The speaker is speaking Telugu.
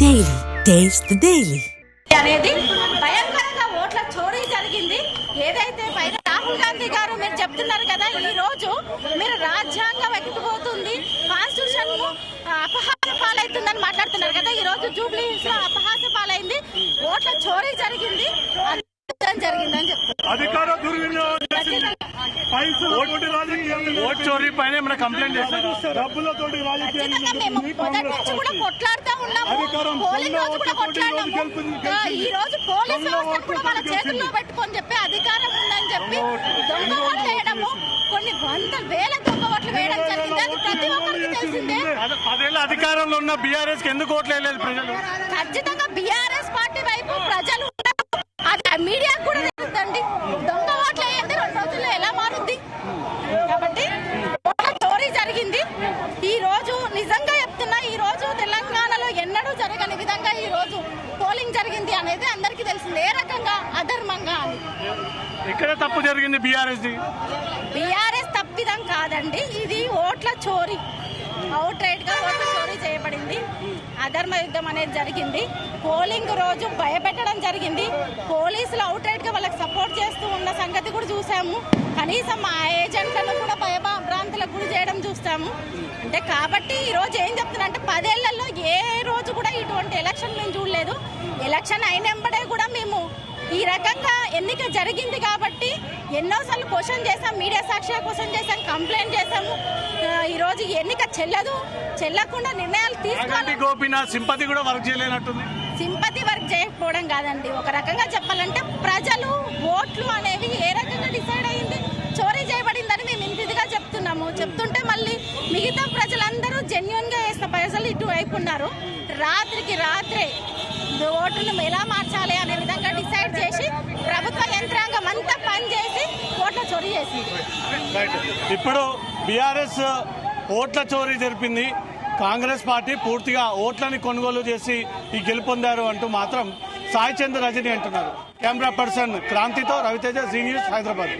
డైలీ టేస్ట్ డైలీ అనేది భయంకరంగా ఓట్ల చోరీ జరిగింది. ఏదైతే పైన రాహుల్ గాంధీ గారు మీరు చెప్తున్నారు కదా, ఈ రోజు మీరు రాజ్యాంగం ఎక్కిపోతుంది, కాన్స్టిట్యూషన్ అపహాస్య పాలవుతుందని మాట్లాడుతున్నారు కదా. ఈ రోజు జూబ్లీ హిల్స్ లో అపహాస్య పాలైంది, ఓట్ల చోరీ జరిగింది జరిగిందని చెప్తున్నారు. అధికార దుర్వినియోగం ఓట్ చోరీ పైన ఏమైనా కంప్లైంట్ చేశారు? డబ్బులతోటి మేము మొదటి నుంచి కూడా కొట్లాడుతూ ఉన్నాము, పోలింగ్ రోజు కూడా కొట్లాడినాము. ఈ రోజు పోలీస్ వ్యవస్థ కూడా వాళ్ళ చేతుల్లో పెట్టుకొని చెప్పి అధికారం ఉందని చెప్పి దొంగ ఓట్లు వేయడము, కొన్ని వందల వేల దొంగ ఓట్లు వేయడం జరిగింది. అది ప్రతి ఒక్కరికి తెలిసిందే. 10 ఏళ్ల అధికారంలో ఉన్న బీఆర్ఎస్ కి ఎందుకు ఓట్లు వేయలేదు ప్రజలు? ఖచ్చితంగా బీఆర్ఎస్ పార్టీ వైపు ప్రజలు అది మీడియా కూడా తెలుస్తుందండి. దొంగ ఓట్లు వేయండి 2 రోజుల్లో ఎలా మారుద్ది. కాబట్టి ఓట్ల చోరీ జరిగింది. ఈ రోజు నిజంగా చెప్తున్నా, ఈ రోజు తెలంగాణలో ఎన్నడూ జరగని విధంగా ఈ రోజు పోలింగ్ జరిగింది అనేది అందరికీ తెలిసింది. ఏ రకంగా అధర్మంగా అని. ఇక్కడ తప్పు జరిగింది బీఆర్ఎస్ తప్పిదం కాదండి, ఇది ఓట్ల చోరీ. అవుట్ రైట్ గా ఓట్ల చోరీ చేయబడింది. అధర్మ యుద్ధం అనేది జరిగింది. పోలింగ్ రోజు భయపెట్టడం జరిగింది. పోలీసులు అవుట్ రైట్ గా వాళ్ళకి సపోర్ట్ చేస్తూ ఉన్న సంగతి కూడా చూసాము. కనీసం మా ఏజెంట్లను కూడా భయభ్రాంతులకు గురి చేయడం చూస్తాము. అంటే కాబట్టి ఈ రోజు ఏం చెప్తున్నా అంటే 10 ఏళ్లలో ఏ రోజు కూడా ఇటువంటి ఎలక్షన్ మేము చూడలేదు. ఎలక్షన్ అయినంబడే కూడా మేము ఈ రకంగా ఎన్నిక జరిగింది కాబట్టి ఎన్నోసార్లు క్వశ్చన్ చేసాం, మీడియా సాక్షిగా క్వశ్చన్ చేసాం, కంప్లైంట్ చేసాము. ఈ రోజు ఎన్నిక చెల్లకుండా నిర్ణయాలు తీసుకోవాలి. గోపీనాథ్ సింపతి కూడా వర్క్ చేయలేనట్టుంది. సింపతి వర్క్ చేయకపోవడం కాదండి, ఒక రకంగా చెప్పాలంటే ప్రజలు ఓట్లు అనేవి ఏ రకంగా డిసైడ్ అయ్యింది, చోరీ చేయబడిందని మేము ఇంటిదిగా చెప్తున్నాము. చెప్తుంటే మళ్ళీ మిగతా ప్రజలందరూ జెన్యున్ గా వేసిన పైసలు ఇటువైపు ఉన్నారు. రాత్రికి రాత్రే ఓట్లను ఎలా మార్చాలి అనే విధంగా డిసైడ్ చేసి ప్రభుత్వ యంత్రాంగం అంతా పనిచేసి ఓట్ల చోరీ చేసింది. ఇప్పుడు బీఆర్ఎస్ ఓట్ల చోరీ జరిపింది, కాంగ్రెస్ పార్టీ పూర్తిగా ఓట్లని కొనుగోలు చేసి ఈ గెలుపొందారు అంటూ మాత్రం సాయి చంద్ర రజని అంటున్నారు. కెమెరా పర్సన్ క్రాంతితో రవితేజ, జీ న్యూస్, హైదరాబాద్.